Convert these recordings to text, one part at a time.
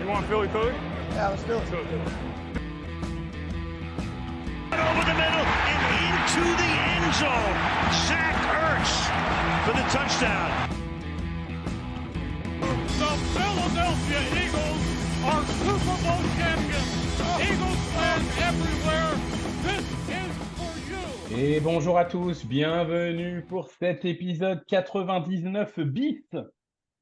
want Philly Philly? Yeah, let's do it. Over the middle and into the end zone. Zach Ertz for the touchdown. The Philadelphia Eagles are Super Bowl champions. Eagles fans everywhere. This is for you. Et bonjour à tous, bienvenue pour cet épisode 99 bis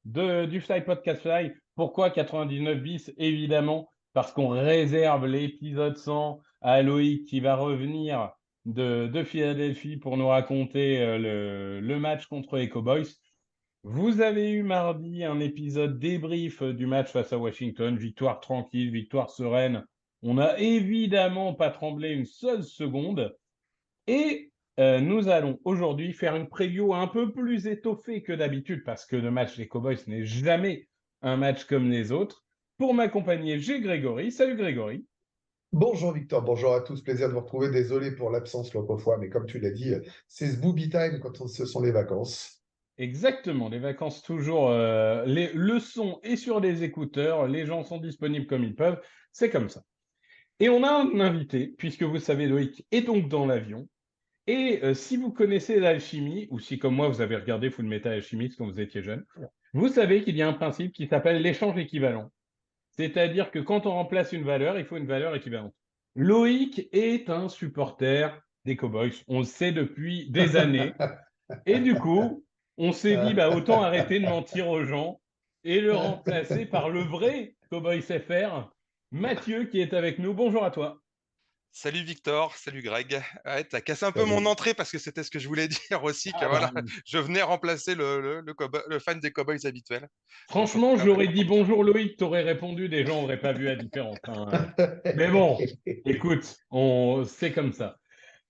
du Fly Podcast Fly. Pourquoi 99 bis? Évidemment, parce qu'on réserve l'épisode 100 à Loïc qui va revenir de Philadelphie pour nous raconter le match contre les Cowboys. Vous avez eu mardi un épisode débrief du match face à Washington, victoire tranquille, victoire sereine. On n'a évidemment pas tremblé une seule seconde. Et nous allons aujourd'hui faire une preview un peu plus étoffée que d'habitude parce que le match des Cowboys n'est jamais un match comme les autres. Pour m'accompagner, j'ai Grégory. Salut Grégory. Bonjour Victor, bonjour à tous, plaisir de vous retrouver. Désolé pour l'absence l'autre fois, mais comme tu l'as dit, c'est ce booby time quand ce sont les vacances. Exactement, les vacances toujours, le son est sur les écouteurs, les gens sont disponibles comme ils peuvent, c'est comme ça. Et on a un invité, puisque vous savez, Loïc est donc dans l'avion. Et si vous connaissez l'alchimie, ou si comme moi vous avez regardé Fullmetal Alchemist quand vous étiez jeune, vous savez qu'il y a un principe qui s'appelle l'échange équivalent. C'est-à-dire que quand on remplace une valeur, il faut une valeur équivalente. Loïc est un supporter des Cowboys, on le sait depuis des années. Et du coup, on s'est dit, autant arrêter de mentir aux gens et le remplacer par le vrai Cowboys FR, Mathieu, qui est avec nous. Bonjour à toi. Salut Victor, salut Greg. Ouais, t'as cassé un peu mon entrée parce que c'était ce que je voulais dire aussi, que voilà, je venais remplacer le fan des Cowboys habituel. Franchement, j'aurais dit bonjour Loïc, t'aurais répondu, des gens n'auraient pas vu la différence. Hein. Mais bon, écoute, c'est comme ça.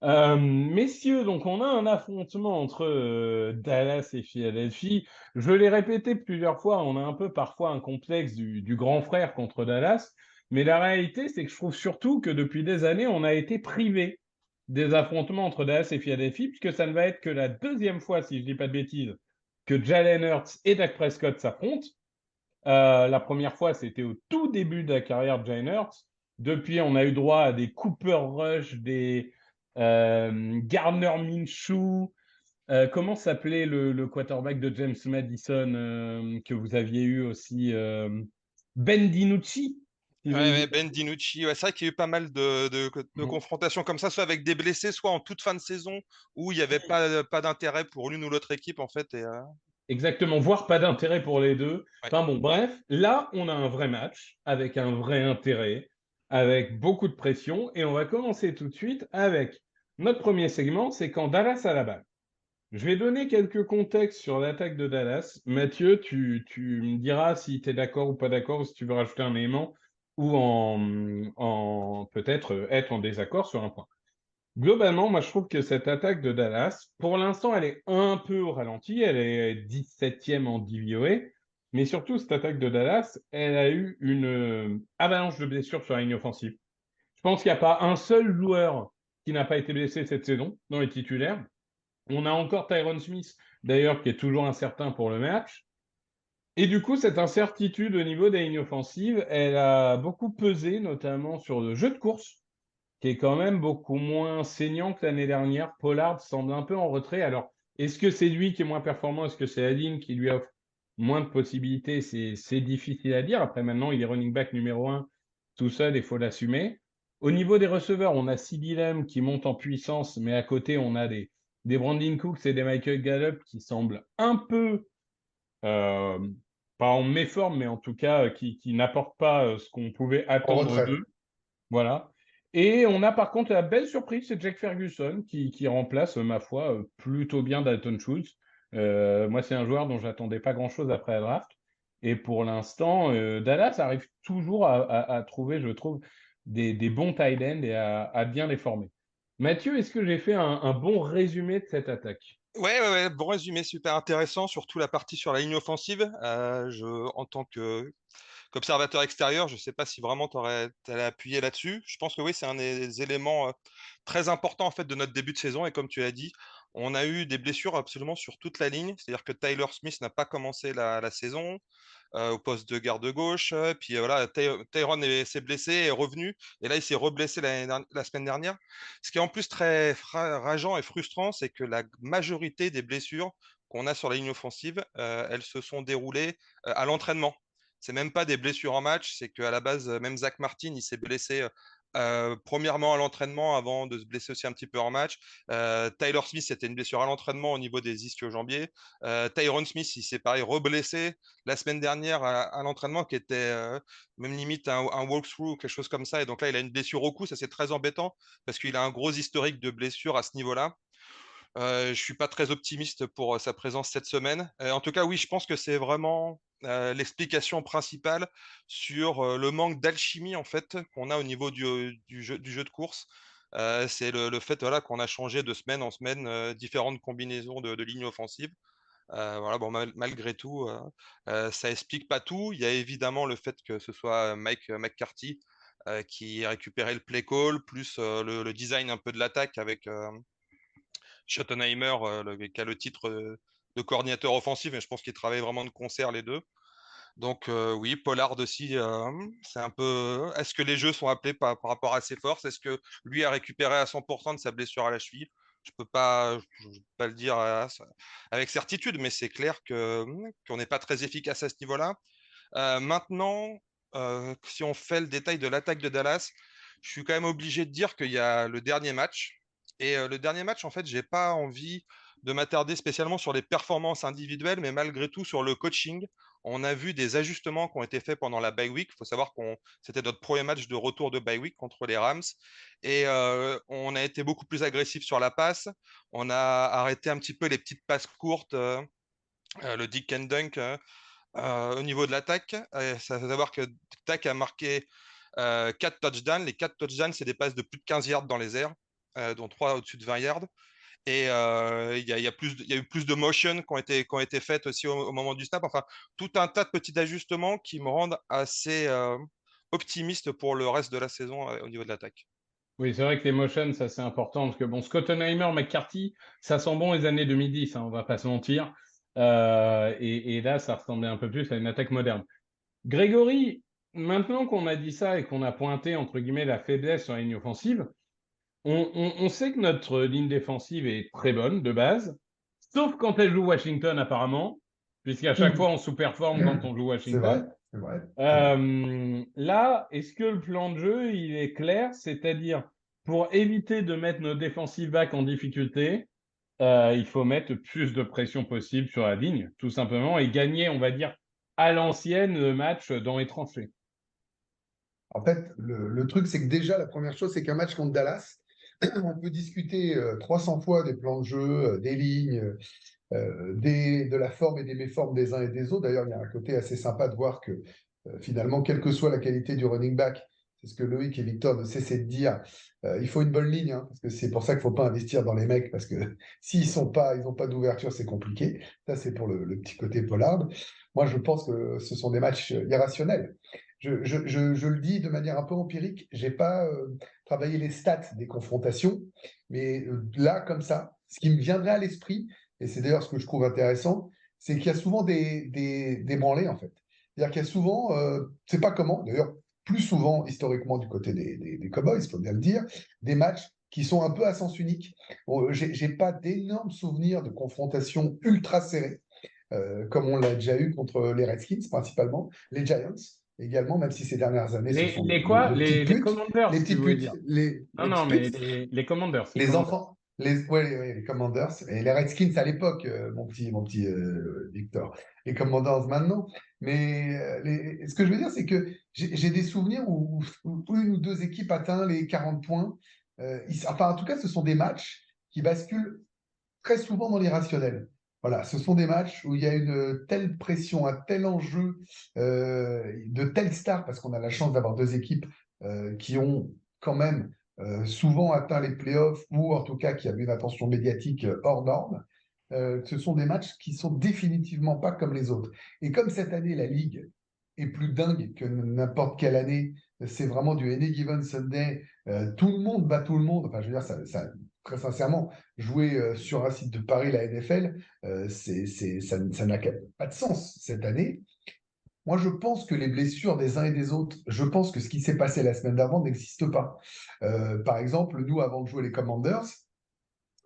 Messieurs, donc on a un affrontement entre Dallas et Philadelphie. Je l'ai répété plusieurs fois, on a un peu parfois un complexe du grand frère contre Dallas. Mais la réalité, c'est que je trouve surtout que depuis des années, on a été privé des affrontements entre Dallas et Philadelphie, puisque ça ne va être que la deuxième fois, si je ne dis pas de bêtises, que Jalen Hurts et Dak Prescott s'affrontent. La première fois, c'était au tout début de la carrière de Jalen Hurts. Depuis, on a eu droit à des Cooper Rush, des Gardner Minshew. Comment s'appelait le quarterback de James Madison que vous aviez eu aussi Ben DiNucci. Ouais, Ben DiNucci, ouais, c'est vrai qu'il y a eu pas mal de confrontations comme ça, soit avec des blessés, soit en toute fin de saison, où il n'y avait pas d'intérêt pour l'une ou l'autre équipe, en fait. Exactement, voire pas d'intérêt pour les deux. Ouais. Enfin bon, bref, là, on a un vrai match, avec un vrai intérêt, avec beaucoup de pression, et on va commencer tout de suite avec notre premier segment, c'est quand Dallas a la balle. Je vais donner quelques contextes sur l'attaque de Dallas. Mathieu, tu me diras si tu es d'accord ou pas d'accord, ou si tu veux rajouter un élément, ou peut-être être en désaccord sur un point. Globalement, moi, je trouve que cette attaque de Dallas, pour l'instant, elle est un peu au ralenti. Elle est 17e en DVOA. Mais surtout, cette attaque de Dallas, elle a eu une avalanche de blessures sur la ligne offensive. Je pense qu'il n'y a pas un seul joueur qui n'a pas été blessé cette saison dans les titulaires. On a encore Tyron Smith, d'ailleurs, qui est toujours incertain pour le match. Et du coup, cette incertitude au niveau des lignes offensives, elle a beaucoup pesé, notamment sur le jeu de course, qui est quand même beaucoup moins saignant que l'année dernière. Pollard semble un peu en retrait. Alors, est-ce que c'est lui qui est moins performant? Est-ce que c'est la ligne qui lui offre moins de possibilités? C'est difficile à dire. Après, maintenant, il est running back numéro 1 tout seul, il faut l'assumer. Au niveau des receveurs, on a CeeDee Lamb qui monte en puissance, mais à côté, on a des Brandon Cooks et des Michael Gallup qui semblent un peu, pas en méforme, mais en tout cas, qui n'apportent pas ce qu'on pouvait attendre d'eux. Voilà. Et on a par contre la belle surprise, c'est Jake Ferguson qui remplace, ma foi, plutôt bien Dalton Schultz. Moi, c'est un joueur dont j'attendais pas grand-chose après la draft. Et pour l'instant, Dallas arrive toujours à trouver, je trouve, des bons tight ends et à bien les former. Mathieu, est-ce que j'ai fait un bon résumé de cette attaque? Ouais, bon résumé, super intéressant, surtout la partie sur la ligne offensive. En tant qu'observateur extérieur, je ne sais pas si vraiment tu allais appuyer là-dessus. Je pense que oui, c'est un des éléments très importants en fait de notre début de saison. Et comme tu as dit, on a eu des blessures absolument sur toute la ligne. C'est-à-dire que Tyler Smith n'a pas commencé la saison. au poste de garde gauche. Puis voilà, Tyrone s'est blessé, est revenu. Et là, il s'est reblessé la semaine dernière. Ce qui est en plus très rageant et frustrant, c'est que la majorité des blessures qu'on a sur la ligne offensive, elles se sont déroulées à l'entraînement. C'est même pas des blessures en match, c'est qu'à la base, même Zach Martin, il s'est blessé premièrement à l'entraînement avant de se blesser aussi un petit peu en match. Tyler Smith, c'était une blessure à l'entraînement au niveau des ischio-jambiers. Tyron Smith, il s'est pareil reblessé la semaine dernière à l'entraînement, qui était même limite un walkthrough, quelque chose comme ça. Et donc là, il a une blessure au cou, ça c'est très embêtant parce qu'il a un gros historique de blessures à ce niveau-là. Je suis pas très optimiste pour sa présence cette semaine. En tout cas, oui, je pense que c'est vraiment l'explication principale sur le manque d'alchimie en fait qu'on a au niveau du jeu de course. C'est le fait voilà, qu'on a changé de semaine en semaine différentes combinaisons de lignes offensives. Voilà, bon, malgré tout, ça explique pas tout. Il y a évidemment le fait que ce soit Mike McCarthy qui a récupéré le play call, plus le design un peu de l'attaque avec Schottenheimer, qui a le titre de coordinateur offensif, mais je pense qu'ils travaillent vraiment de concert les deux. Donc oui, Pollard aussi, c'est un peu. Est-ce que les jeux sont appelés par rapport à ses forces? Est-ce que lui a récupéré à 100% de sa blessure à la cheville? Je peux pas le dire avec certitude, mais c'est clair qu'on n'est pas très efficace à ce niveau-là. Maintenant, si on fait le détail de l'attaque de Dallas, je suis quand même obligé de dire qu'il y a le dernier match. Et le dernier match, en fait, j'ai pas envie de m'attarder spécialement sur les performances individuelles, mais malgré tout sur le coaching. On a vu des ajustements qui ont été faits pendant la bye week. Il faut savoir que c'était notre premier match de retour de bye week contre les Rams. Et on a été beaucoup plus agressif sur la passe. On a arrêté un petit peu les petites passes courtes, le Dick and Dunk au niveau de l'attaque. Ça faut savoir que Dak a marqué 4 touchdowns. Les 4 touchdowns, c'est des passes de plus de 15 yards dans les airs, dont 3 au-dessus de 20 yards. Et il y a eu plus de motion qui ont été faites aussi au moment du snap. Enfin, tout un tas de petits ajustements qui me rendent assez optimiste pour le reste de la saison au niveau de l'attaque. Oui, c'est vrai que les motions, ça c'est important parce que bon, Schottenheimer, McCarthy, ça sent bon les années 2010, hein, on va pas se mentir. Et là, ça ressemblait un peu plus à une attaque moderne. Grégory, maintenant qu'on a dit ça et qu'on a pointé entre guillemets la faiblesse sur la ligne offensive, on sait que notre ligne défensive est très bonne de base, sauf quand elle joue Washington apparemment, puisqu'à chaque fois on sous-performe quand on joue C'est vrai, Washington. c'est vrai. Là, est-ce que le plan de jeu, il est clair? C'est-à-dire, pour éviter de mettre nos defensive backs en difficulté, il faut mettre plus de pression possible sur la ligne, tout simplement, et gagner, on va dire, à l'ancienne le match dans les tranchées. En fait, le truc, c'est que déjà, la première chose, c'est qu'un match contre Dallas, on peut discuter 300 fois des plans de jeu, des lignes, de la forme et des méformes des uns et des autres. D'ailleurs, il y a un côté assez sympa de voir que finalement, quelle que soit la qualité du running back, c'est ce que Loïc et Victor ne cessaient de dire, il faut une bonne ligne, hein, parce que c'est pour ça qu'il ne faut pas investir dans les mecs, parce que s'ils n'ont pas d'ouverture, c'est compliqué. Ça, c'est pour le petit côté Pollard. Moi, je pense que ce sont des matchs irrationnels. Je le dis de manière un peu empirique, je n'ai pas travaillé les stats des confrontations, mais là, comme ça, ce qui me viendrait à l'esprit, et c'est d'ailleurs ce que je trouve intéressant, c'est qu'il y a souvent des branlées, en fait. C'est-à-dire qu'il y a souvent, c'est pas comment, d'ailleurs, plus souvent, historiquement, du côté des Cowboys, il faut bien le dire, des matchs qui sont un peu à sens unique. Bon, j'ai pas d'énormes souvenirs de confrontations ultra serrées, comme on l'a déjà eu contre les Redskins, principalement, les Giants également, même si ces dernières années, ce sont Les quoi? de petites Les putes. Commanders, Les tu petites voulais putes, dire. les Non, petites mais putes. les Commanders. Les enfants, les Commanders et les Redskins à l'époque, mon petit Victor. Les Commanders maintenant. Mais ce que je veux dire, c'est que j'ai des souvenirs où une ou deux équipes atteignent les 40 points. Enfin, en tout cas, ce sont des matchs qui basculent très souvent dans l'irrationnel. Voilà, ce sont des matchs où il y a une telle pression, un tel enjeu, de telles stars, parce qu'on a la chance d'avoir deux équipes qui ont quand même souvent atteint les playoffs, ou en tout cas qui avaient une attention médiatique hors norme. Ce sont des matchs qui sont définitivement pas comme les autres. Et comme cette année, la Ligue est plus dingue que n'importe quelle année, c'est vraiment du Any Given Sunday, tout le monde bat tout le monde. Enfin, je veux dire, très sincèrement, jouer sur un site de Paris, la NFL, ça n'a pas de sens cette année. moi, je pense que les blessures des uns et des autres, je pense que ce qui s'est passé la semaine d'avant n'existe pas. Par exemple, nous, avant de jouer les Commanders,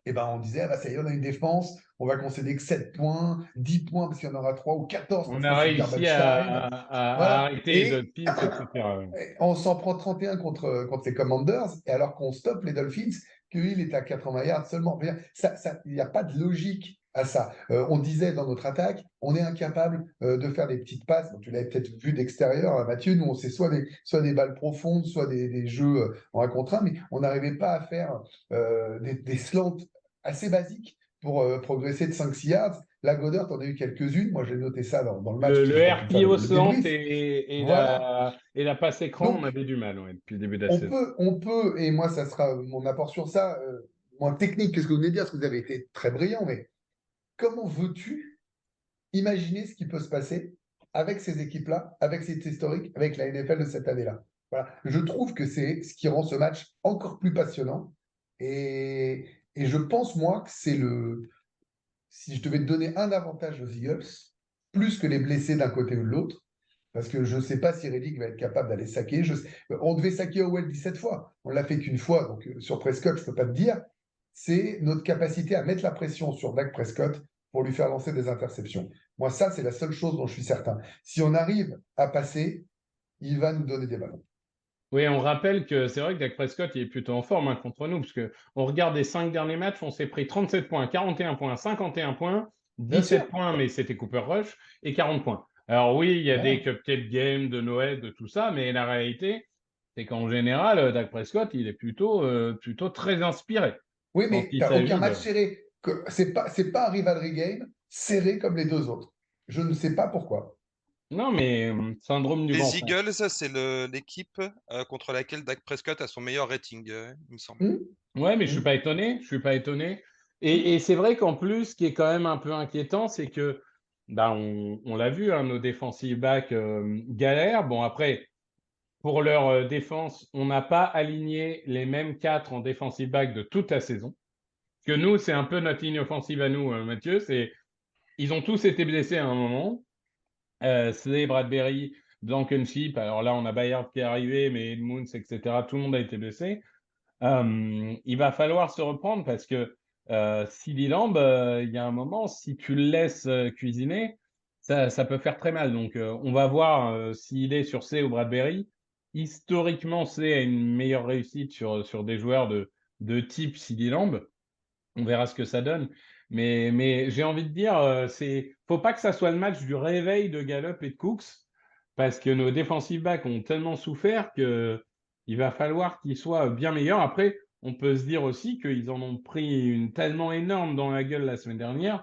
eh ben, on disait, ah bah, ça y est, on a une défense, on va concéder que 7 points, 10 points parce qu'il y en aura 3 ou 14 On parce a que c'est le réussi garbage time. à Voilà. arrêter les Et Dolphins, etc. on s'en prend 31 contre les Commanders, et alors qu'on stoppe les Dolphins, qu'il est à 80 yards seulement. Il n'y a pas de logique à ça. On disait dans notre attaque, on est incapable de faire des petites passes. Bon, tu l'avais peut-être vu d'extérieur, hein, Mathieu. Nous, on sait soit des balles profondes, soit des jeux en 1 contre 1, mais on n'arrivait pas à faire des slants assez basiques pour progresser de 5-6 yards. La Goddard, on a eu quelques-unes. Moi, j'ai noté ça dans le match, parce que j'ai Le pas pu faire RPO le slant débrief. Voilà. et la passe écran, on Donc, avait du mal depuis le début de la saison. on peut, et moi, ça sera mon apport sur ça, moins technique que ce que vous venez de dire, parce que vous avez été très brillant, mais comment veux-tu imaginer ce qui peut se passer avec ces équipes-là, avec cet historique, avec la NFL de cette année-là? Voilà. Je trouve que c'est ce qui rend ce match encore plus passionnant. Et je pense, moi, que c'est le. Si je devais donner un avantage aux Eagles, plus que les blessés d'un côté ou de l'autre, parce que je ne sais pas si Reddick va être capable d'aller saquer. On devait saquer Howell 17 fois. On ne l'a fait qu'une fois. Donc, sur Prescott, je ne peux pas te dire. C'est notre capacité à mettre la pression sur Dak Prescott pour lui faire lancer des interceptions. Moi, ça, c'est la seule chose dont je suis certain. Si on arrive à passer, il va nous donner des ballons. Oui, on rappelle que c'est vrai que Dak Prescott il est plutôt en forme contre nous, parce que on regarde les 5 derniers matchs, on s'est pris 37 points, 41 points, 51 points, Bien 17 sûr. points, mais c'était Cooper Rush, et 40 points. Alors oui, il y a Ouais. des cupcake games de Noël, de tout ça, mais la réalité, c'est qu'en général, Dak Prescott, il est plutôt très inspiré Oui, quand mais tu il n'as aucun s'agit match de... serré. C'est pas un rivalry game serré comme les deux autres. Je ne sais pas pourquoi. Non, mais syndrome du Les banc. Eagles, c'est l'équipe contre laquelle Dak Prescott a son meilleur rating, il me semble. Ouais, mais je suis Hmm. pas étonné. Je suis pas étonné. Hmm. Et c'est vrai qu'en plus, ce qui est quand même un peu inquiétant, c'est que, bah, on l'a vu, hein, nos defensive backs galèrent. Bon, après, pour leur défense, on n'a pas aligné les mêmes 4 en defensive back de toute la saison. Parce que nous, c'est un peu notre ligne offensive à nous, Mathieu. Ils ont tous été blessés à un moment. Slay, Bradbury, Blankenship. Alors là, on a Bayard qui est arrivé, mais Edmunds, etc. Tout le monde a été blessé. Il va falloir se reprendre parce que CeeDee Lamb, il y a un moment, si tu le laisses cuisiner, ça peut faire très mal. Donc, on va voir s'il est sur C ou Bradbury. Historiquement, C a une meilleure réussite sur des joueurs de type CeeDee Lamb. On verra ce que ça donne. Mais j'ai envie de dire, faut pas que ça soit le match du réveil de Gallup et de Cooks, parce que nos defensive backs ont tellement souffert que il va falloir qu'ils soient bien meilleurs. Après, on peut se dire aussi qu'ils en ont pris une tellement énorme dans la gueule la semaine dernière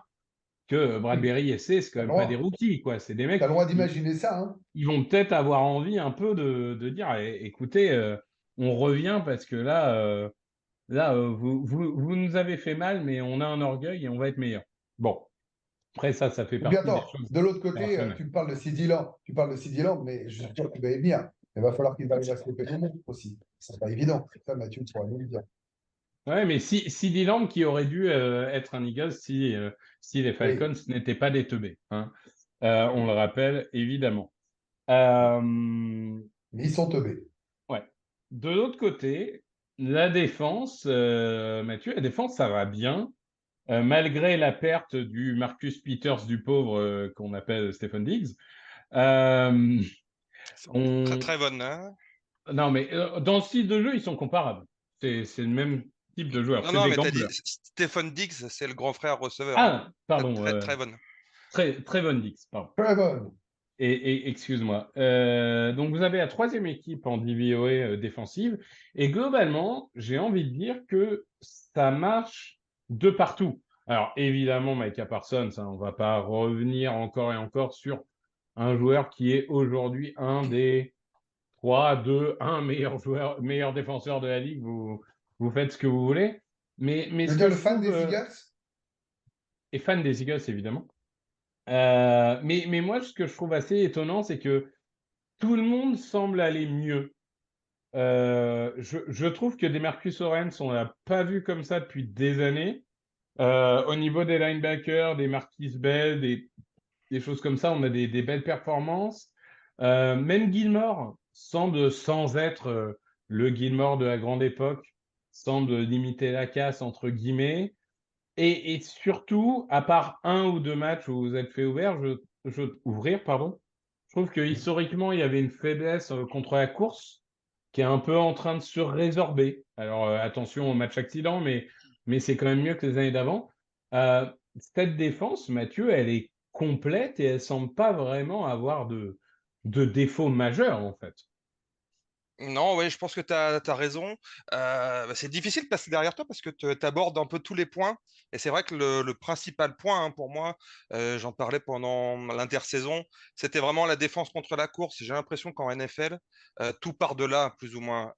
que Bradbury et C, c'est quand T'as le même pas des droit, rookies, quoi. C'est des mecs, t'as le droit d'imaginer ça, hein. ils vont peut-être avoir envie un peu de dire, écoutez, on revient parce que là, vous nous avez fait mal, mais on a un orgueil et on va être meilleur. Bon, après ça fait Et puis partie des attends, choses de l'autre côté, opérationnelles. tu me parles de CeeDee Lamb, mais je suis sûr qu'il va y venir. Il va falloir qu'il arrive à se couper le monde aussi. C'est pas évident. Ça, Mathieu, tu pourras nous le dire. Ouais, mais si Dylan qui aurait dû être un Eagles si les Oui, Falcons n'étaient pas des teubés, hein. On le rappelle, évidemment. Euh, mais ils sont teubés. ouais. De l'autre côté, la défense, Mathieu, la défense, ça va bien. Malgré la perte du Marcus Peters du pauvre qu'on appelle Stephen Diggs. Euh, Très on... très bonne, hein. Non, mais dans le style de jeu, ils sont comparables. C'est le même type de joueur. Non, C'est non, des mais t'as dit gamblers. Stephen Diggs, c'est le grand frère receveur, hein. Ah, pardon. Très très bonne. Très bonne Dix, pardon. Très bonne. Et excuse-moi. Donc, vous avez la troisième équipe en DVOA défensive. Et globalement, j'ai envie de dire que ça marche de partout. Alors, évidemment, Micah Parsons, hein, on ne va pas revenir encore et encore sur un joueur qui est aujourd'hui un des 3, 2, 1 meilleur défenseur de la ligue. Vous faites ce que vous voulez. Mais Je veux ce dire, que le je fan trouve... des Eagles, est fan des Eagles, évidemment. Mais moi, ce que je trouve assez étonnant, c'est que tout le monde semble aller mieux. Je trouve que des Marcus Lawrence, on l'a pas vu comme ça depuis des années. Au niveau des linebackers, des Marquise Bell, des choses comme ça, on a des belles performances. Même Gilmore semble, sans être le Gilmore de la grande époque, semble limiter la casse, entre guillemets. Et surtout, à part un ou deux matchs où vous êtes fait ouvrir, pardon, je trouve que historiquement, il y avait une faiblesse contre la course qui est un peu en train de se résorber. Alors, attention au match accident, mais c'est quand même mieux que les années d'avant. Cette défense, Mathieu, elle est complète et elle semble pas vraiment avoir de défauts majeurs, en fait. Non, oui, je pense que tu as raison. C'est difficile de passer derrière toi parce que tu abordes un peu tous les points. Et c'est vrai que le principal point, hein, pour moi, j'en parlais pendant l'intersaison, c'était vraiment la défense contre la course. J'ai l'impression qu'en NFL, tout part de là, plus ou moins.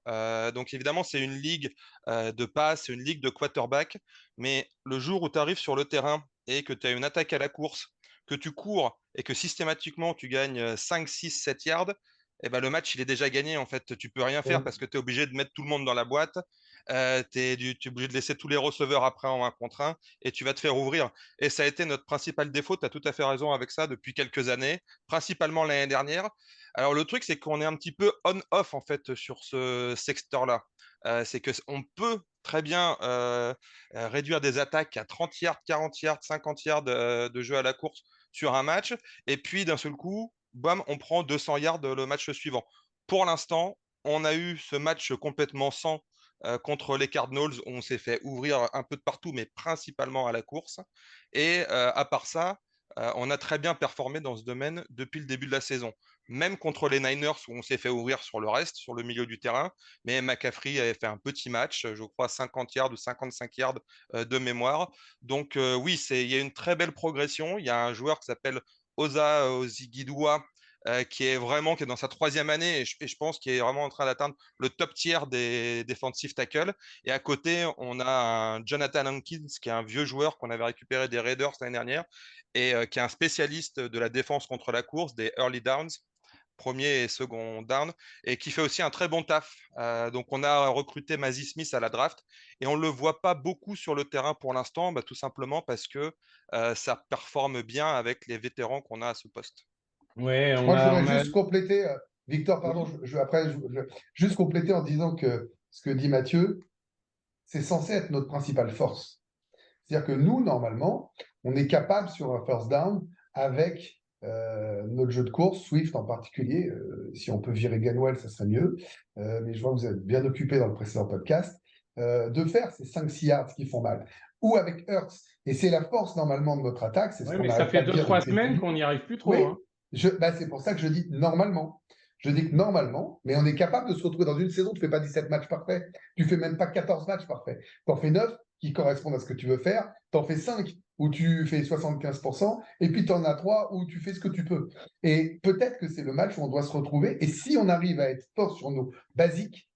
Donc évidemment, c'est une ligue de passe, c'est une ligue de quarterback. Mais le jour où tu arrives sur le terrain et que tu as une attaque à la course, que tu cours et que systématiquement tu gagnes 5, 6, 7 yards, eh ben, le match, il est déjà gagné. En fait, tu peux rien faire Ouais. parce que tu es obligé de mettre tout le monde dans la boîte. Tu es obligé de laisser tous les receveurs après en 1 contre 1 et tu vas te faire ouvrir. Et ça a été notre principal défaut. Tu as tout à fait raison avec ça depuis quelques années, principalement l'année dernière. Alors, le truc, c'est qu'on est un petit peu on-off en fait sur ce secteur-là. C'est qu'on peut très bien réduire des attaques à 30 yards, 40 yards, 50 yards de jeu à la course sur un match. Et puis, d'un seul coup, bam, on prend 200 yards le match suivant. Pour l'instant, on a eu ce match complètement sans contre les Cardinals où on s'est fait ouvrir un peu de partout, mais principalement à la course. Et à part ça, on a très bien performé dans ce domaine depuis le début de la saison. Même contre les Niners où on s'est fait ouvrir sur le reste, sur le milieu du terrain. Mais McCaffrey avait fait un petit match, je crois 50 yards ou 55 yards de mémoire. Donc oui, il y a une très belle progression. Il y a un joueur qui s'appelle Osa Ozigidua, qui est dans sa 3e année et je pense qu'il est vraiment en train d'atteindre le top tier des defensive tackles. Et à côté, on a un Jonathan Hankins qui est un vieux joueur qu'on avait récupéré des Raiders l'année dernière et qui est un spécialiste de la défense contre la course, des early downs, premier et second down, et qui fait aussi un très bon taf. Donc on a recruté Mazzy Smith à la draft et on ne le voit pas beaucoup sur le terrain pour l'instant, tout simplement parce que ça performe bien avec les vétérans qu'on a à ce poste. Ouais, Moi, je voudrais on a... juste compléter, Victor, pardon, Oui. juste compléter en disant que ce que dit Mathieu, c'est censé être notre principale force. C'est-à-dire que nous, normalement, on est capable sur un first down avec notre jeu de course, Swift en particulier. Si on peut virer Ganwell, ça serait mieux. Mais je vois que vous êtes bien occupé dans le précédent podcast. De faire ces 5-6 yards qui font mal. Ou avec Hurts. Et c'est la force normalement de notre attaque. C'est ce Ouais, qu'on mais ça n'arrête pas fait de deux, dire trois depuis le semaines début. qu'on n'y arrive plus trop, Oui, hein. c'est pour ça que je dis normalement. Je dis que normalement, mais on est capable de se retrouver dans une saison, tu ne fais pas 17 matchs parfaits, tu ne fais même pas 14 matchs parfaits. Tu en fais 9 qui correspondent à ce que tu veux faire, tu en fais 5 où tu fais 75%, et puis tu en as 3 où tu fais ce que tu peux. Et peut-être que c'est le match où on doit se retrouver, et si on arrive à être fort sur nos basiques,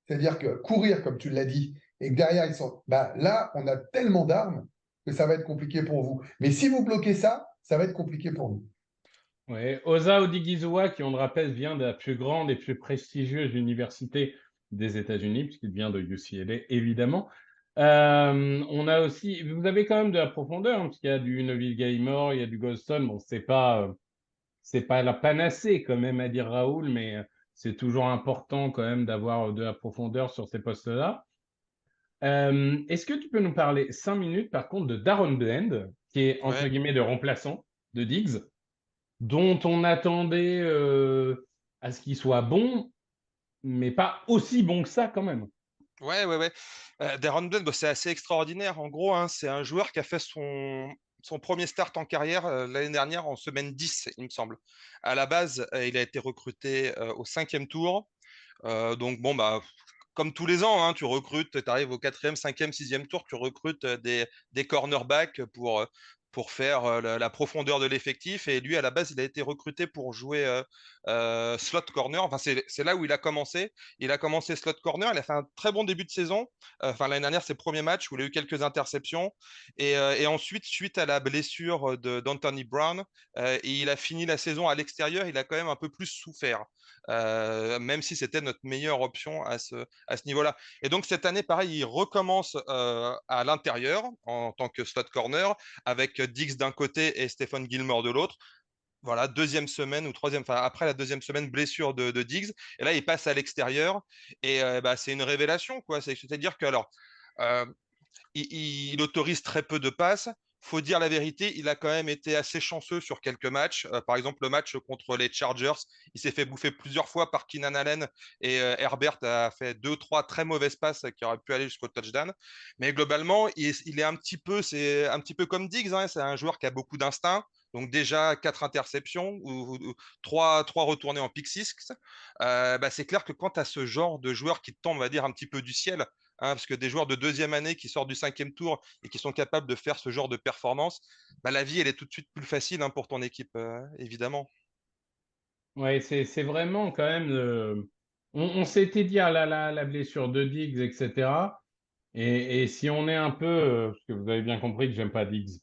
c'est-à-dire que courir, comme tu l'as dit, et que derrière, ils sont. Bah, là, on a tellement d'armes que ça va être compliqué pour vous. Mais si vous bloquez ça, ça va être compliqué pour nous. Ouais. Osa Odigizua, qui on le rappelle, vient de la plus grande et plus prestigieuse université des États-Unis, puisqu'il vient de UCLA, évidemment. On a aussi, vous avez quand même de la profondeur, hein, parce qu'il y a du Neville Gallimore, il y a du Golston. Bon, c'est pas la panacée, quand même, à dire Raoul, mais c'est toujours important quand même d'avoir de la profondeur sur ces postes-là. Est-ce que tu peux nous parler 5 minutes, par contre, de Darren Bland, qui est entre Ouais, guillemets de remplaçant de Diggs, dont on attendait à ce qu'il soit bon, mais pas aussi bon que ça quand même. ouais, ouais, ouais. Darren Bland, c'est assez extraordinaire. En gros, hein, c'est un joueur qui a fait son premier start en carrière l'année dernière en semaine 10, il me semble. À la base, il a été recruté au 5e tour. Donc, bon, comme tous les ans, hein, tu recrutes, tu arrives au 4e, 5e, 6e tour, tu recrutes des cornerbacks pour faire la profondeur de l'effectif. Et lui, à la base, il a été recruté pour jouer slot corner. Enfin, c'est là où il a commencé. Il a commencé slot corner. Il a fait un très bon début de saison. Enfin, l'année dernière, ses premiers matchs où il a eu quelques interceptions. Et ensuite, suite à la blessure d'Anthony Brown, il a fini la saison à l'extérieur. Il a quand même un peu plus souffert. Même si c'était notre meilleure option à ce niveau-là. Et donc cette année, pareil, il recommence à l'intérieur en tant que slot corner avec Diggs d'un côté et Stephen Gilmore de l'autre. Voilà, deuxième semaine ou troisième, enfin après la deuxième semaine, blessure de Diggs. Et là, il passe à l'extérieur. Et bah, c'est une révélation, quoi. C'est-à-dire que, alors, euh, il autorise très peu de passes. Faut dire la vérité, il a quand même été assez chanceux sur quelques matchs. Par exemple, le match contre les Chargers, il s'est fait bouffer plusieurs fois par Keenan Allen et Herbert a fait deux, trois très mauvaises passes qui auraient pu aller jusqu'au touchdown. Mais globalement, il est c'est un petit peu comme Diggs, hein. C'est un joueur qui a beaucoup d'instinct. Donc déjà quatre interceptions ou trois retournés en pick six. Bah, c'est clair que quand tu as ce genre de joueur qui tombe, on va dire, un petit peu du ciel, hein, parce que des joueurs de deuxième année qui sortent du cinquième tour et qui sont capables de faire ce genre de performance, bah, la vie, elle est tout de suite plus facile, hein, pour ton équipe, évidemment. Ouais, c'est vraiment quand même. On s'était dit ah, la blessure de Diggs, etc. Et si on est un peu, parce que vous avez bien compris que j'aime pas Diggs,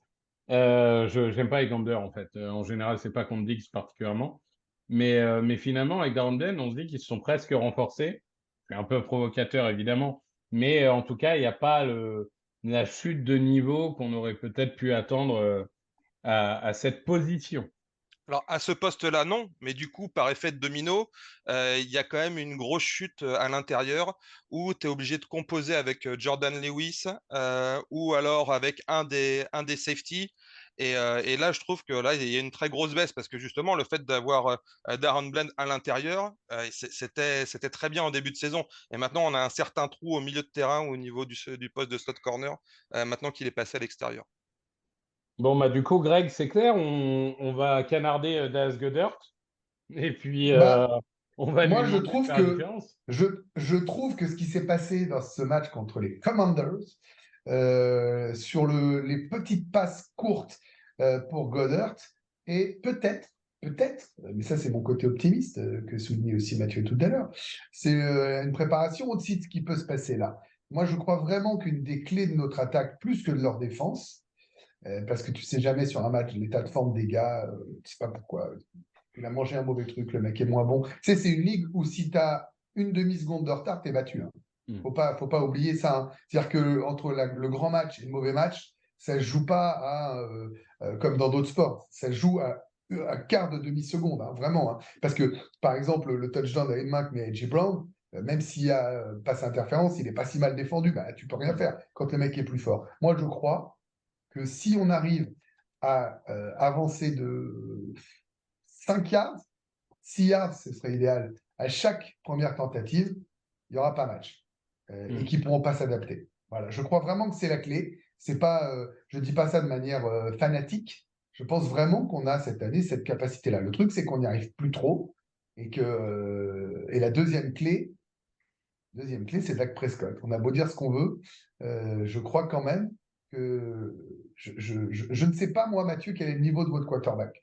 je j'aime pas Egander en fait. En général, c'est pas contre Diggs particulièrement, mais finalement avec Darnden, on se dit qu'ils se sont presque renforcés. C'est un peu provocateur évidemment, mais en tout cas, il n'y a pas la chute de niveau qu'on aurait peut-être pu attendre à cette position. Alors, à ce poste-là, non, mais du coup, par effet de domino, il y a quand même une grosse chute à l'intérieur où tu es obligé de composer avec Jordan Lewis ou alors avec un des safety. Et là, je trouve que là, il y a une très grosse baisse parce que justement, le fait d'avoir Darren Bland à l'intérieur, c'était très bien en début de saison. Et maintenant, on a un certain trou au milieu de terrain au niveau du poste de slot corner, maintenant qu'il est passé à l'extérieur. Bon, bah, du coup, Greg, c'est clair, on va canarder Dallas Goedert et puis Bah, on va lui moi, demander de faire la différence. je, je trouve que ce qui s'est passé dans ce match contre les Commanders, sur les petites passes courtes pour Goddard, et peut-être, mais ça c'est mon côté optimiste que soulignait aussi Mathieu tout à l'heure, c'est une préparation au-dessus de ce qui peut se passer là. Moi, je crois vraiment qu'une des clés de notre attaque, plus que de leur défense, parce que tu sais jamais sur un match l'état de forme des gars, tu sais pas pourquoi. Il a mangé un mauvais truc, le mec est moins bon. Tu sais, c'est une ligue où si tu as une demi-seconde de retard, tu es battu, hein. Hmm. Faut pas oublier ça, hein. C'est-à-dire que entre le grand match et le mauvais match, ça ne se joue pas comme dans d'autres sports. Ça se joue à quart de demi-seconde, hein, vraiment, hein. Parce que, par exemple, le touchdown d'Aiden mais AJ Brown, même s'il y a passe interférence, il n'est pas si mal défendu. Bah, tu peux rien faire quand le mec est plus fort. Moi, je crois que si on arrive à avancer de 5 yards, 6 yards, ce serait idéal. À chaque première tentative, il n'y aura pas match et qui ne pourront pas s'adapter. Voilà, je crois vraiment que c'est la clé. C'est pas, je ne dis pas ça de manière fanatique. Je pense vraiment qu'on a cette année cette capacité-là. Le truc, c'est qu'on n'y arrive plus trop et la deuxième clé, c'est Dak Prescott. On a beau dire ce qu'on veut, je crois quand même que je ne sais pas, moi, Mathieu, quel est le niveau de votre quarterback.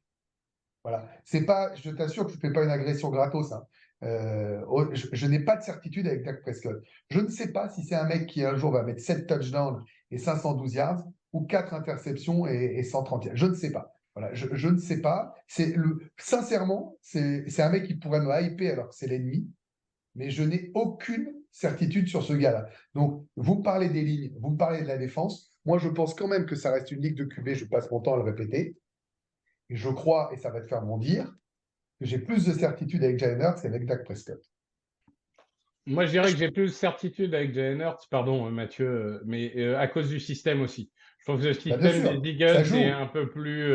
Voilà. C'est pas, je t'assure que je ne fais pas une agression gratos, hein. Je n'ai pas de certitude avec Dak Prescott. Je ne sais pas si c'est un mec qui un jour va mettre 7 touchdowns et 512 yards ou 4 interceptions et 130 yards. Je ne sais pas. Voilà, je ne sais pas. Sincèrement, c'est un mec qui pourrait me hyper alors que c'est l'ennemi, mais je n'ai aucune certitude sur ce gars-là. Donc, vous me parlez des lignes, vous me parlez de la défense. Moi, je pense quand même que ça reste une ligue de QB. Je passe mon temps à le répéter. Et je crois, et ça va te faire bondir, que j'ai plus de certitude avec Jalen Hurts qu'avec Dak Prescott. Moi, je dirais que j'ai plus de certitude avec Jalen Hurts, pardon Mathieu, mais à cause du système aussi. Je trouve que le Bah, bien système des sûr, ça Eagles est joue. un peu plus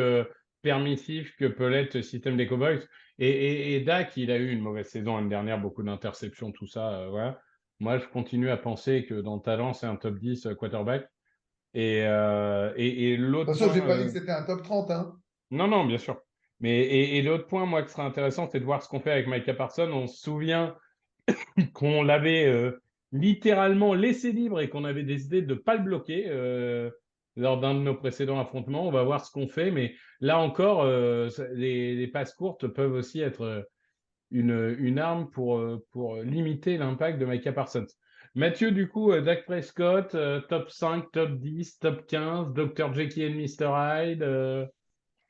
permissif que peut l'être le système des Cowboys. Et Dak, il a eu une mauvaise saison l'année dernière, beaucoup d'interceptions, tout ça. Voilà. Moi, je continue à penser que dans le talent, c'est un top 10 quarterback. Et De l'autre toute façon, je point, n'ai pas dit que c'était un top 30, hein. non, non, bien sûr. Mais et l'autre point, moi, qui serait intéressant, c'est de voir ce qu'on fait avec Micah Parsons. On se souvient qu'on l'avait littéralement laissé libre et qu'on avait décidé de ne pas le bloquer lors d'un de nos précédents affrontements. On va voir ce qu'on fait, mais là encore, les passes courtes peuvent aussi être une arme pour limiter l'impact de Micah Parsons. Mathieu, du coup, Dak Prescott, top 5, top 10, top 15, Dr. Jekyll et Mr. Hyde,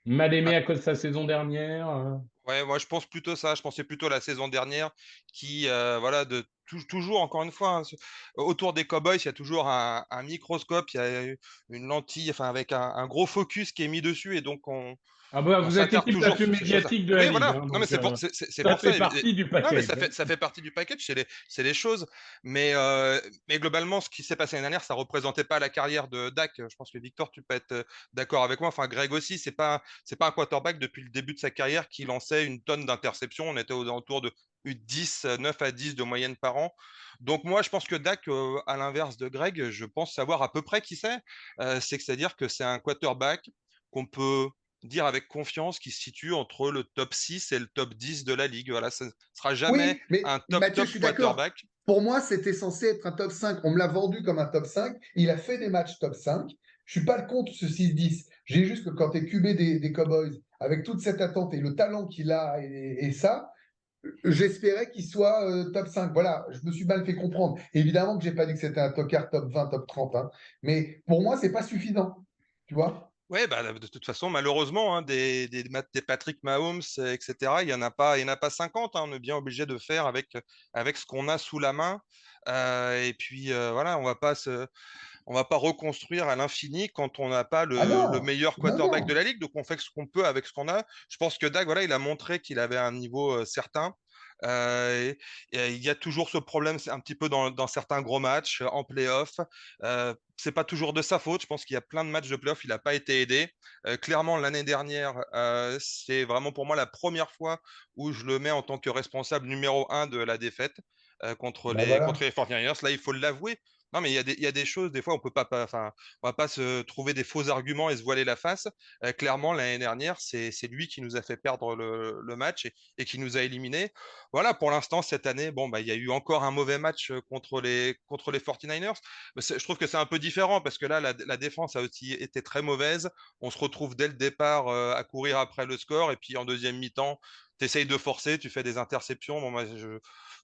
mal aimé à cause de sa saison dernière. Ouais, moi je pense plutôt ça. Je pensais plutôt à la saison dernière qui, voilà, toujours encore une fois, hein, autour des Cowboys, il y a toujours un microscope, il y a une lentille, enfin avec un gros focus qui est mis dessus et donc Ah bah, On vous êtes s'attarde l'équipe la toujours plus sur ces choses-là. médiatique de Oui, la ligue, voilà. hein, Non, mais donc c'est c'est ça pour ça. fait partie du Non, mais package. ça fait partie du package, c'est les choses. Mais globalement, ce qui s'est passé l'année dernière, ça représentait pas la carrière de Dak. Je pense que Victor, tu peux être d'accord avec moi. Enfin, Greg aussi, c'est pas un quarterback depuis le début de sa carrière qui lançait une tonne d'interceptions. On était aux alentours de 10, 9 à 10 de moyenne par an. Donc moi, je pense que Dak, à l'inverse de Greg, je pense savoir à peu près qui c'est. C'est-à-dire que c'est un quarterback qu'on peut dire avec confiance qu'il se situe entre le top 6 et le top 10 de la ligue. Voilà, ce ne sera jamais Oui, mais un Mathieu, je top suis d'accord. quarterback. Pour moi, c'était censé être un top 5. On me l'a vendu comme un top 5. Il a fait des matchs top 5. Je ne suis pas contre ce 6-10. J'ai juste que quand tu es QB des Cowboys, avec toute cette attente et le talent qu'il a et ça, j'espérais qu'il soit top 5. Voilà, je me suis mal fait comprendre. Évidemment que je n'ai pas dit que c'était un tocard top 20, top 30. Hein. Mais pour moi, ce n'est pas suffisant. Tu vois? Ouais, bah, de toute façon, malheureusement, hein, des Patrick Mahomes, etc., il y en a pas 50. Hein, on est bien obligé de faire avec ce qu'on a sous la main. Et puis, voilà, on va pas reconstruire à l'infini quand on n'a pas Ah le non, meilleur non, quarterback de non. la ligue. Donc, on fait ce qu'on peut avec ce qu'on a. Je pense que Dak, voilà, il a montré qu'il avait un niveau certain. Et il y a toujours ce problème, c'est un petit peu dans certains gros matchs en playoff. C'est pas toujours de sa faute. Je pense qu'il y a plein de matchs de playoff, il n'a pas été aidé. Clairement, l'année dernière, c'est vraiment pour moi la première fois où je le mets en tant que responsable numéro un de la défaite Ben contre voilà. les 49ers. Là, il faut l'avouer. Non, mais il y a des choses, des fois, on peut pas, enfin, on va pas se trouver des faux arguments et se voiler la face. Clairement, l'année dernière, c'est lui qui nous a fait perdre le match et qui nous a éliminés. Voilà, pour l'instant, cette année, bon, bah, il y a eu encore un mauvais match contre les 49ers. Mais je trouve que c'est un peu différent parce que là, la défense a aussi été très mauvaise. On se retrouve dès le départ à courir après le score et puis en deuxième mi-temps, tu essayes de forcer, tu fais des interceptions. Bon, moi,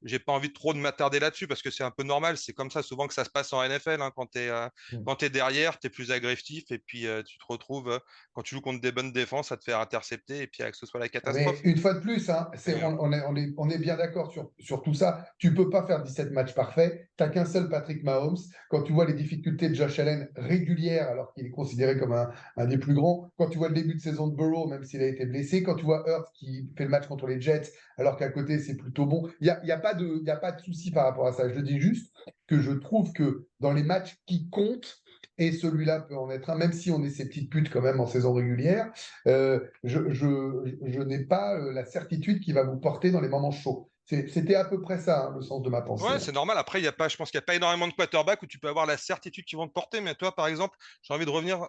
j'ai pas envie trop de m'attarder là-dessus parce que c'est un peu normal. C'est comme ça souvent que ça se passe en NFL. Hein, quand tu es derrière, tu es plus agressif et puis tu te retrouves, quand tu joues contre des bonnes défenses, à te faire intercepter et puis que ce soit la Mais catastrophe. une fois de plus, hein, Mais, on est bien d'accord sur tout ça. Tu ne peux pas faire 17 matchs parfaits. Tu n'as qu'un seul Patrick Mahomes. Quand tu vois les difficultés de Josh Allen régulières, alors qu'il est considéré comme un des plus grands, quand tu vois le début de saison de Burrow, même s'il a été blessé, quand tu vois Hurts qui fait le match contre les Jets, alors qu'à côté, c'est plutôt bon, il n'y a pas de souci par rapport à ça. Je dis juste que je trouve que dans les matchs qui comptent, et celui-là peut en être un, même si on est ces petites putes quand même en saison régulière, je n'ai pas la certitude qu'il va vous porter dans les moments chauds. C'était à peu près ça, hein, le sens de ma pensée. ouais, Hein. c'est normal. Après, je pense qu'il n'y a pas énormément de quarterbacks où tu peux avoir la certitude qu'ils vont te porter. Mais toi, par exemple, j'ai envie de revenir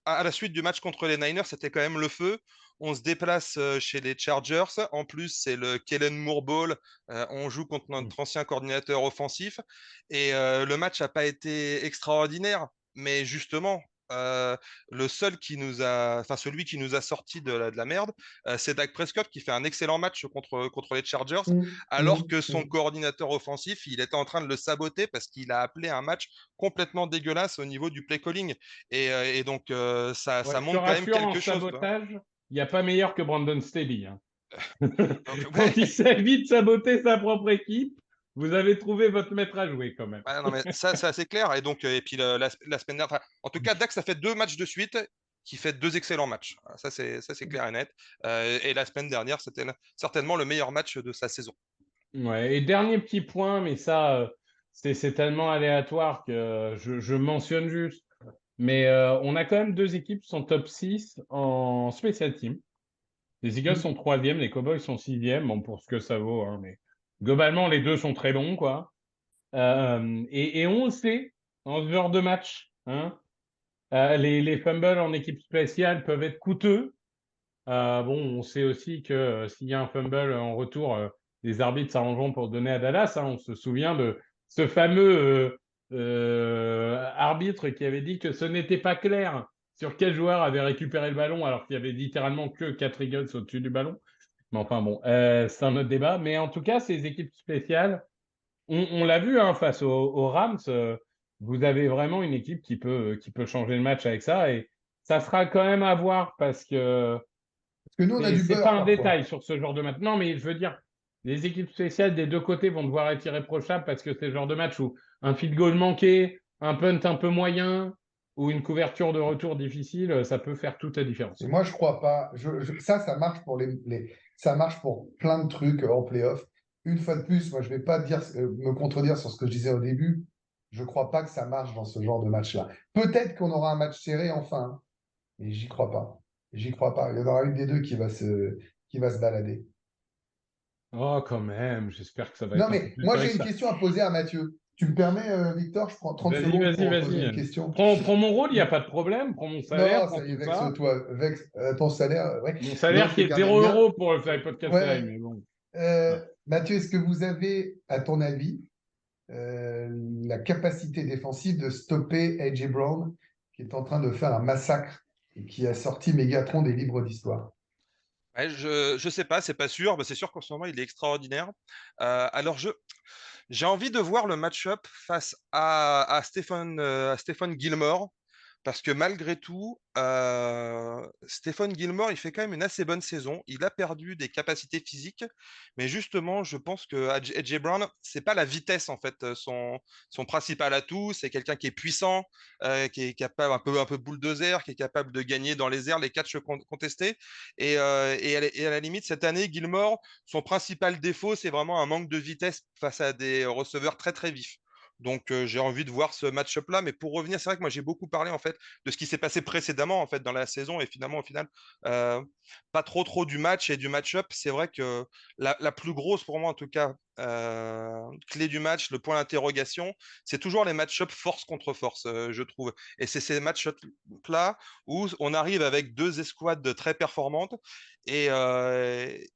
à la suite du match contre les Niners. C'était quand même le feu. On se déplace chez les Chargers. En plus, c'est le Kellen Moore Bowl. On joue contre notre ancien coordinateur offensif. Et le match n'a pas été extraordinaire. Mais justement, euh, celui qui nous a sorti de la merde, c'est Dak Prescott qui fait un excellent match contre les Chargers alors que son coordinateur offensif, il était en train de le saboter parce qu'il a appelé un match complètement dégueulasse au niveau du play calling. Et donc, Ouais, ça je te montre quand même rassure, en quelque chose, quoi. sabotage, il n'y a pas meilleur que Brandon Staley. Hein. Donc, Quand ouais, il sait vite saboter sa propre équipe, vous avez trouvé votre maître à jouer quand même. ouais, non, mais ça, c'est assez clair. Et donc, et puis la semaine dernière, en tout cas, Dax a fait 2 matchs de suite qui fait 2 excellents matchs. Ça, c'est clair et net. Et la semaine dernière, c'était certainement le meilleur match de sa saison. Ouais, et dernier petit point, mais ça, c'est tellement aléatoire que je mentionne juste. Mais on a quand même deux équipes qui sont top 6 en special team. Les Eagles sont troisième, les Cowboys sont sixième, bon, pour ce que ça vaut, hein, mais globalement, les deux sont très bons, quoi. Et on le sait, en ce genre de match, hein, les fumbles en équipe spéciale peuvent être coûteux. Bon, on sait aussi que s'il y a un fumble en retour, les arbitres s'arrangeront pour donner à Dallas. Hein. On se souvient de ce fameux arbitre qui avait dit que ce n'était pas clair sur quel joueur avait récupéré le ballon alors qu'il y avait littéralement que 4 Eagles au-dessus du ballon. Mais enfin bon, c'est un autre débat. Mais en tout cas, ces équipes spéciales, on l'a vu hein, face aux Rams, vous avez vraiment une équipe qui peut changer le match avec ça. Et ça sera quand même à voir parce que Parce que nous, on a du c'est pas beurre un parfois. détail sur ce genre de match. Non, mais je veux dire, les équipes spéciales des deux côtés vont devoir être irréprochables parce que c'est le genre de match où un field goal manqué, un punt un peu moyen, où une couverture de retour difficile, ça peut faire toute la différence. Et moi, je crois pas. Ça marche pour ça marche pour plein de trucs en playoff. Une fois de plus, moi, je vais pas me contredire sur ce que je disais au début. Je crois pas que ça marche dans ce genre de match-là. Peut-être qu'on aura un match serré enfin, hein, mais j'y crois pas. J'y crois pas. Il y en aura une des deux qui va se balader. Oh, quand même, j'espère que ça va Non, être un peu mais plus moi, serré j'ai que une ça. question à poser à Mathieu. Tu me permets, Victor, je prends 30 Vas-y, secondes vas-y, pour poser une vas-y. question. Prends mon rôle, il n'y a pas de problème. Prends mon salaire, Non, prends ça y est, tout ça. vexe-toi. Ton salaire, ouais. Mon Non, salaire je qui te est permets 0 bien. euros pour le Fly Podcast Live, Ouais. mais bon. Mathieu, est-ce que vous avez, à ton avis, la capacité défensive de stopper AJ Brown, qui est en train de faire un massacre et qui a sorti Megatron des livres d'histoire? Ouais, je sais pas, c'est pas sûr. Bah, c'est sûr qu'en ce moment, il est extraordinaire. Alors, j'ai envie de voir le match-up face à Stephen Gilmore. Parce que malgré tout, Stephen Gilmore, il fait quand même une assez bonne saison. Il a perdu des capacités physiques, mais justement, je pense que AJ Brown, c'est pas la vitesse en fait son principal atout. C'est quelqu'un qui est puissant, qui est capable un peu bulldozer, qui est capable de gagner dans les airs les catchs contestés. Et à la limite, cette année, Gilmore, son principal défaut, c'est vraiment un manque de vitesse face à des receveurs très très vifs. Donc j'ai envie de voir ce match-up-là. Mais pour revenir, c'est vrai que moi j'ai beaucoup parlé en fait de ce qui s'est passé précédemment en fait dans la saison et finalement au final euh, pas trop du match et du match-up. C'est vrai que la plus grosse pour moi en tout cas clé du match, le point d'interrogation, c'est toujours les match-up force contre force, je trouve. Et c'est ces match-up-là où on arrive avec deux escouades très performantes et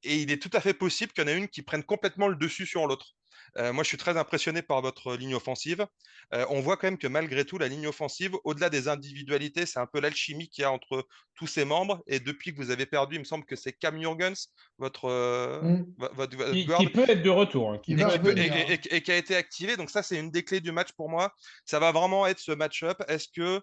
il est tout à fait possible qu'il y en ait une qui prenne complètement le dessus sur l'autre. Moi, je suis très impressionné par votre ligne offensive. On voit quand même que malgré tout, la ligne offensive, au-delà des individualités, c'est un peu l'alchimie qu'il y a entre tous ses membres. Et depuis que vous avez perdu, il me semble que c'est Cam Jurgens, votre, Hmm. votre Qui guard, peut être de retour. Il et va qui peut revenir, hein. et qui a été activé. Donc ça, c'est une des clés du match pour moi. Ça va vraiment être ce match-up. Est-ce que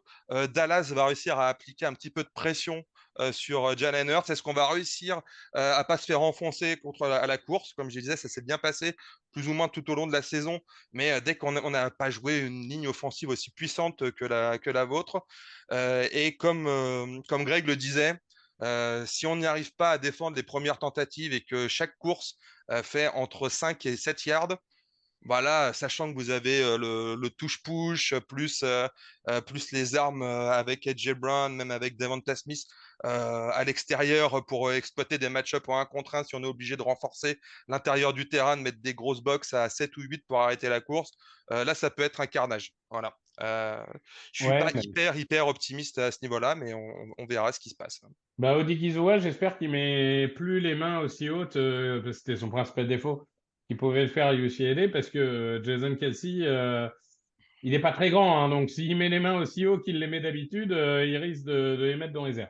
Dallas va réussir à appliquer un petit peu de pression sur Jalen Hurts? Est-ce qu'on va réussir à pas se faire enfoncer à la course? Comme je disais, ça s'est bien passé plus ou moins tout au long de la saison. Mais dès qu'on n'a pas joué une ligne offensive aussi puissante que la vôtre, et comme Greg le disait, si on n'y arrive pas à défendre les premières tentatives et que chaque course fait entre 5 et 7 yards, voilà, sachant que vous avez le touche-push, plus les armes avec AJ Brown, même avec Devonta Smith à l'extérieur pour exploiter des match-ups en 1 contre 1 si on est obligé de renforcer l'intérieur du terrain, de mettre des grosses box à 7 ou 8 pour arrêter la course, là, ça peut être un carnage. Voilà. Je suis pas Ouais, mais hyper optimiste à ce niveau-là, mais on verra ce qui se passe. bah, Odigizua, j'espère qu'il met plus les mains aussi hautes, parce que c'était son principal défaut, qu'il pouvait le faire à UCLA, parce que Jason Kelsey, il n'est pas très grand, hein, donc s'il met les mains aussi haut qu'il les met d'habitude, il risque de les mettre dans les airs.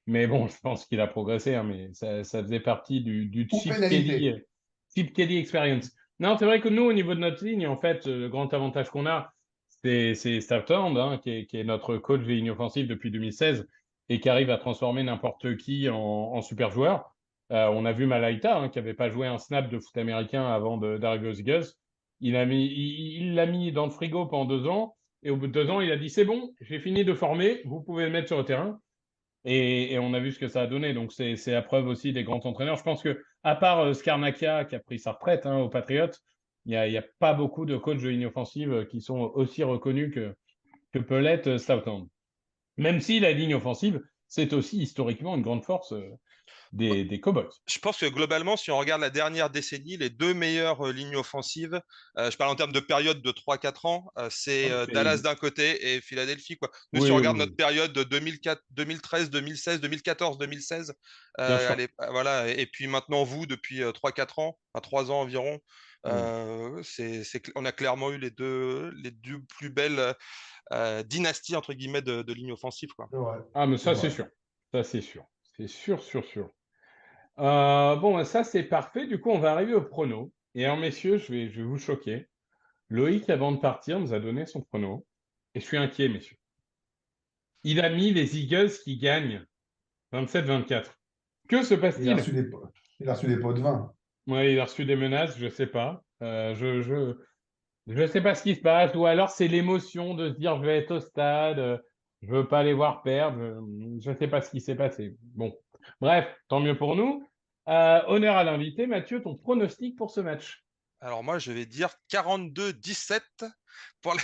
Mais bon, je pense qu'il a progressé, hein, mais ça faisait partie du Ou pénalité. Chip Kelly experience. Non, c'est vrai que nous, au niveau de notre ligne, en fait, le grand avantage qu'on a, c'est Stafford, hein, qui est notre coach de ligne offensive depuis 2016 et qui arrive à transformer n'importe qui en super joueur. On a vu Malaita, hein, qui n'avait pas joué un snap de foot américain avant d'arriver aux Eagles. Il l'a mis dans le frigo pendant 2 ans. Et au bout de 2 ans, il a dit, c'est bon, j'ai fini de former, vous pouvez le mettre sur le terrain. Et on a vu ce que ça a donné. Donc, c'est la preuve aussi des grands entraîneurs. Je pense que, à part Skarnakia, qui a pris sa retraite, hein, aux Patriots, il y a pas beaucoup de coachs de ligne offensive qui sont aussi reconnus que peut l'être Stoughton. Même si la ligne offensive, c'est aussi historiquement une grande force des Cowboys. Je pense que globalement, si on regarde la dernière décennie, les deux meilleures lignes offensives, je parle en termes de période de 3-4 ans, c'est Dallas d'un côté et Philadelphie, quoi. Nous, si on Oui, regarde oui, notre période de 2004, 2013, 2016, 2014, 2016, bien sûr. voilà, et puis maintenant, vous, depuis 3-4 ans, à 3 ans environ, Oui. on a clairement eu les deux plus belles dynasties, entre guillemets, de lignes offensives, quoi. C'est vrai. Ah, mais C'est ça, c'est vrai. sûr. Ça, c'est sûr. C'est sûr, sûr, sûr. Bon, ça, c'est parfait. Du coup, on va arriver au prono. Et alors, messieurs, je vais vous choquer. Loïc, avant de partir, nous a donné son prono. Et je suis inquiet, messieurs. Il a mis les Eagles qui gagnent 27-24. Que se Il a passe-t-il? reçu il a reçu des pots de vin. Ouais, il a reçu des menaces, je sais pas. Je sais pas ce qui se passe. Ou alors c'est l'émotion de se dire je vais être au stade. Je veux pas les voir perdre. Je ne sais pas ce qui s'est passé. Bon, bref, tant mieux pour nous. Honneur à l'invité. Mathieu, ton pronostic pour ce match? Alors moi, je vais dire 42-17 pour les...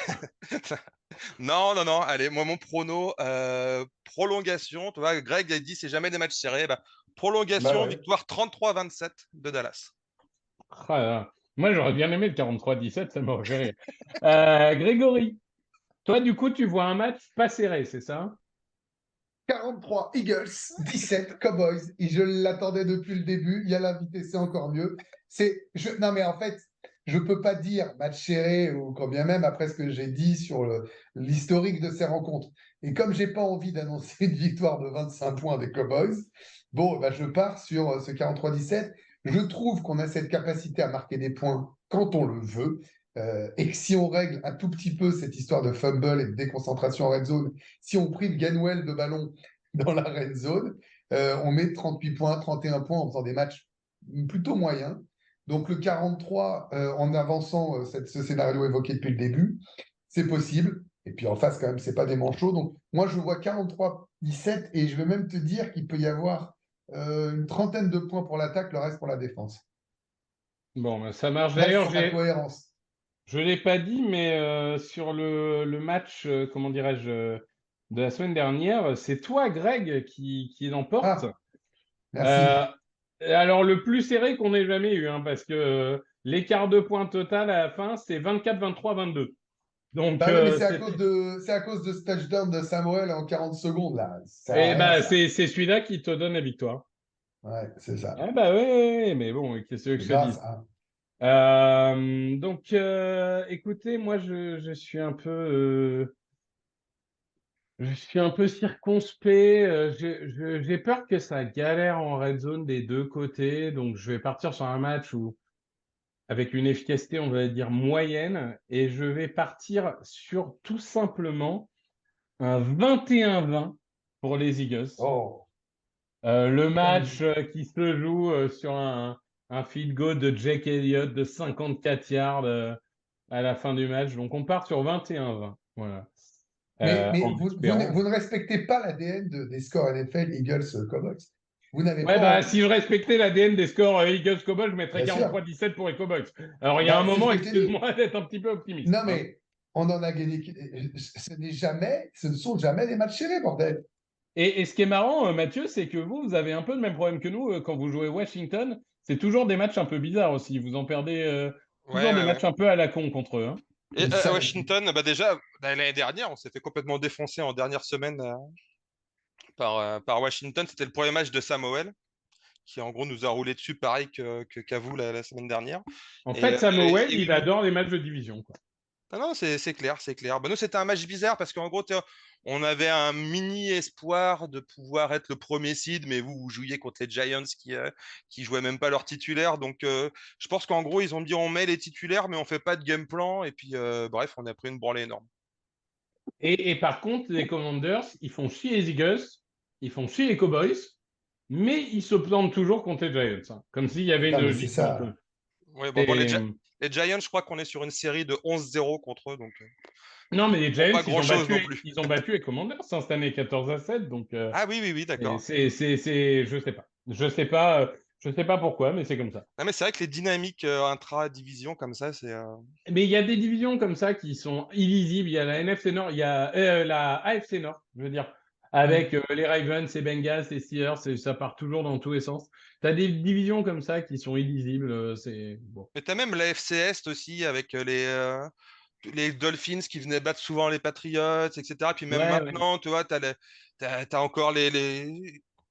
Non, non, non. Allez, moi, mon prono, prolongation. Tu vois, Greg a dit c'est jamais des matchs serrés. Bah, Bah prolongation, ouais. victoire 33-27 de Dallas. Ah là. Moi, j'aurais bien aimé le 43-17, ça m'aurait fait rire. Grégory, toi, du coup, tu vois un match pas serré, c'est ça? 43 Eagles, 17 Cowboys. Et je l'attendais depuis le début. Il y a l'invité, c'est encore mieux. Non, mais en fait, je ne peux pas dire match serré ou quand bien même après ce que j'ai dit sur l'historique de ces rencontres. Et comme j'ai pas envie d'annoncer une victoire de 25 points des Cowboys, bon, bah, je pars sur ce 43-17. Je trouve qu'on a cette capacité à marquer des points quand on le veut. Et que si on règle un tout petit peu cette histoire de fumble et de déconcentration en red zone, si on prive Gainwell de ballon dans la red zone, on met 38 points, 31 points en faisant des matchs plutôt moyens. Donc le 43, en avançant ce scénario évoqué depuis le début, c'est possible. Et puis en face, quand même, c'est pas des manchots. Donc moi, je vois 43-17 et je vais même te dire qu'il peut y avoir une trentaine de points pour l'attaque, le reste pour la défense. Bon, ben, ça marche. Bref, D'ailleurs, pour la cohérence. je ne l'ai pas dit, mais sur le match, comment dirais-je, de la semaine dernière, c'est toi, Greg, qui l'emporte. Ah, Euh, merci. alors, le plus serré qu'on ait jamais eu, hein, parce que l'écart de points total à la fin, c'est 24, 23, 22. Donc, Bah oui, mais c'est à cause de ce touchdown de Samuel en 40 secondes, là. Ça sert à et rien, bah, ça. c'est celui-là qui te donne la victoire. Ouais, c'est ça. Ah bah oui, mais bon, qu'est-ce que C'est je te dis? grâce à. Donc, écoutez, moi, je suis un peu, circonspect. J'ai peur que ça galère en red zone des deux côtés. Donc, je vais partir sur un match où, avec une efficacité, on va dire moyenne, et je vais partir sur tout simplement un 21-20 pour les Eagles. Oh, Le match magnifique. qui se joue sur un field goal de Jake Elliott de 54 yards à la fin du match. Donc on part sur 21-20. Voilà. Mais En vous espérant. ne respectez pas l'ADN des scores NFL Eagles-Cowboys. Vous n'avez Ouais, pas bah, envie. si je respectais l'ADN des scores Eagles-Cowboys, je mettrais Bien sûr. 43-17 pour les Cowboys. Alors, il y a un Bah, c'est ce moment, que je t'ai dit. excuse-moi d'être un petit peu optimiste, Non, hein. mais on en a gagné. Ce ne sont jamais des matchs serrés, bordel. Et ce qui est marrant, Mathieu, c'est que vous avez un peu le même problème que nous quand vous jouez Washington. C'est toujours des matchs un peu bizarres aussi. Vous en perdez Ouais, toujours des ouais, ouais. matchs un peu à la con contre eux, hein. Et à Washington, bah déjà, l'année dernière, on s'est fait complètement défoncer en dernière semaine par Washington. C'était le premier match de Samuel, qui en gros nous a roulé dessus pareil qu'à vous la semaine dernière. En Et, fait, Samuel, et il oui, adore les matchs de division, quoi. ah non, c'est clair, c'est clair. Bah, nous, c'était un match bizarre parce qu'en gros, on avait un mini espoir de pouvoir être le premier seed, mais vous jouiez contre les Giants qui jouaient même pas leur titulaire. Donc, je pense qu'en gros, ils ont dit on met les titulaires, mais on fait pas de game plan. Et puis, bref, on a pris une branlée énorme. Et par contre, les Commanders, ils font chier les Eagles, ils font chier les Cowboys, mais ils se plantent toujours contre les Giants, hein. Comme s'il y avait une Non, mais c'est logique dans le ça. truc. Ouais, bon, Et, les Giants, je crois qu'on est sur une série de 11-0 contre eux, donc non, mais les bon, Giants, pas grand-chose non plus. ils ont battu les Commanders hein, cette année 14-7, donc Ah oui, oui, oui, et d'accord. je sais pas. Je sais pas pourquoi, mais c'est comme ça. Ah, mais c'est vrai que les dynamiques intra-division comme ça, c'est. Mais il y a des divisions comme ça qui sont illisibles. Il y a la NFC Nord, il y a la AFC Nord, je veux dire, avec Mm. les Ravens, les Bengals, les Steelers, ça part toujours dans tous les sens. Tu as des divisions comme ça qui sont illisibles. C'est bon. Mais t'as même la FC Est aussi avec les Dolphins qui venaient battre souvent les Patriots, etc. Puis même Ouais, ouais. maintenant, tu vois, t'as encore les.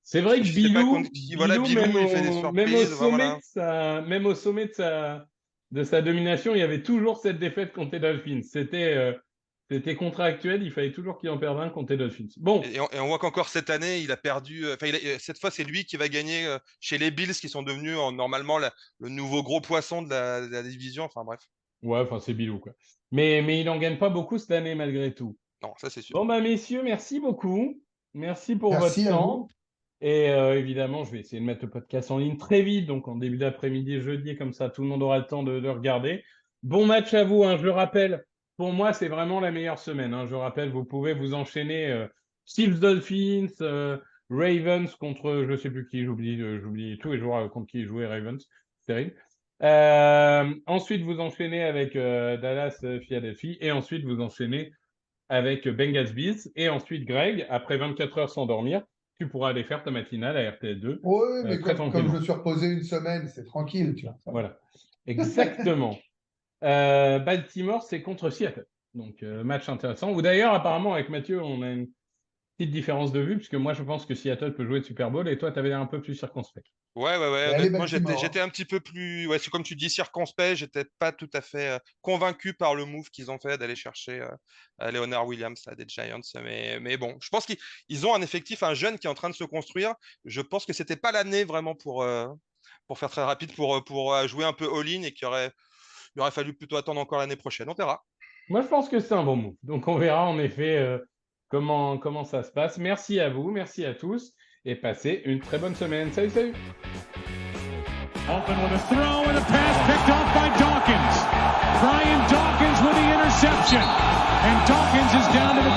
C'est vrai que Je sais pas contre qui. Voilà, Bilou, il fait des Même au surprises. sommet Voilà. de même au sommet de sa domination, il y avait toujours cette défaite contre les Dolphins. C'était contractuel, il fallait toujours qu'il en perde un contre les Dolphins. Bon, Et on voit qu'encore cette année, il a perdu. Enfin, cette fois, c'est lui qui va gagner chez les Bills qui sont devenus normalement le nouveau gros poisson de la division. Enfin, bref. ouais, enfin c'est Bilou, quoi. Mais il n'en gagne pas beaucoup cette année malgré tout. Non, ça, c'est sûr. Bon, bah, messieurs, merci beaucoup. Merci pour votre Merci à temps. vous. Et évidemment, je vais essayer de mettre le podcast en ligne très vite, donc en début d'après-midi, jeudi, comme ça, tout le monde aura le temps de regarder. Bon match à vous, hein, je le rappelle. pour moi, c'est vraiment la meilleure semaine. Hein. Je rappelle, vous pouvez vous enchaîner Chiefs Dolphins, Ravens contre je sais plus qui, j'oublie tous les jours contre qui ils jouaient Ravens, c'est terrible. Ensuite, vous enchaînez avec Dallas Philadelphie et ensuite vous enchaînez avec Bengals Bills et ensuite Greg, après 24 heures sans dormir, tu pourras aller faire ta matinale à RTL2. Oui, mais très comme je tranquillement. me suis reposé une semaine, c'est tranquille, tu vois. Voilà, exactement. Baltimore, c'est contre Seattle. Donc, match intéressant. Ou d'ailleurs, apparemment, avec Mathieu, on a une petite différence de vue, puisque moi, je pense que Seattle peut jouer le Super Bowl, et toi, tu avais l'air un peu plus circonspect. Ouais. allez, Honnêtement, Baltimore. j'étais un petit peu plus. Ouais, c'est comme tu dis, circonspect. J'étais pas tout à fait convaincu par le move qu'ils ont fait d'aller chercher Leonard Williams là, des Giants. Mais bon, je pense qu'ils ont un effectif, un jeune qui est en train de se construire. Je pense que c'était pas l'année vraiment pour faire très rapide, pour jouer un peu all-in et il aurait fallu plutôt attendre encore l'année prochaine. On verra. Moi, je pense que c'est un bon move. Donc, on verra en effet comment ça se passe. Merci à vous, merci à tous, et passez une très bonne semaine. Salut, salut! Open with a throw and a pass picked off by Dawkins. Brian Dawkins with the interception. And Dawkins is down to the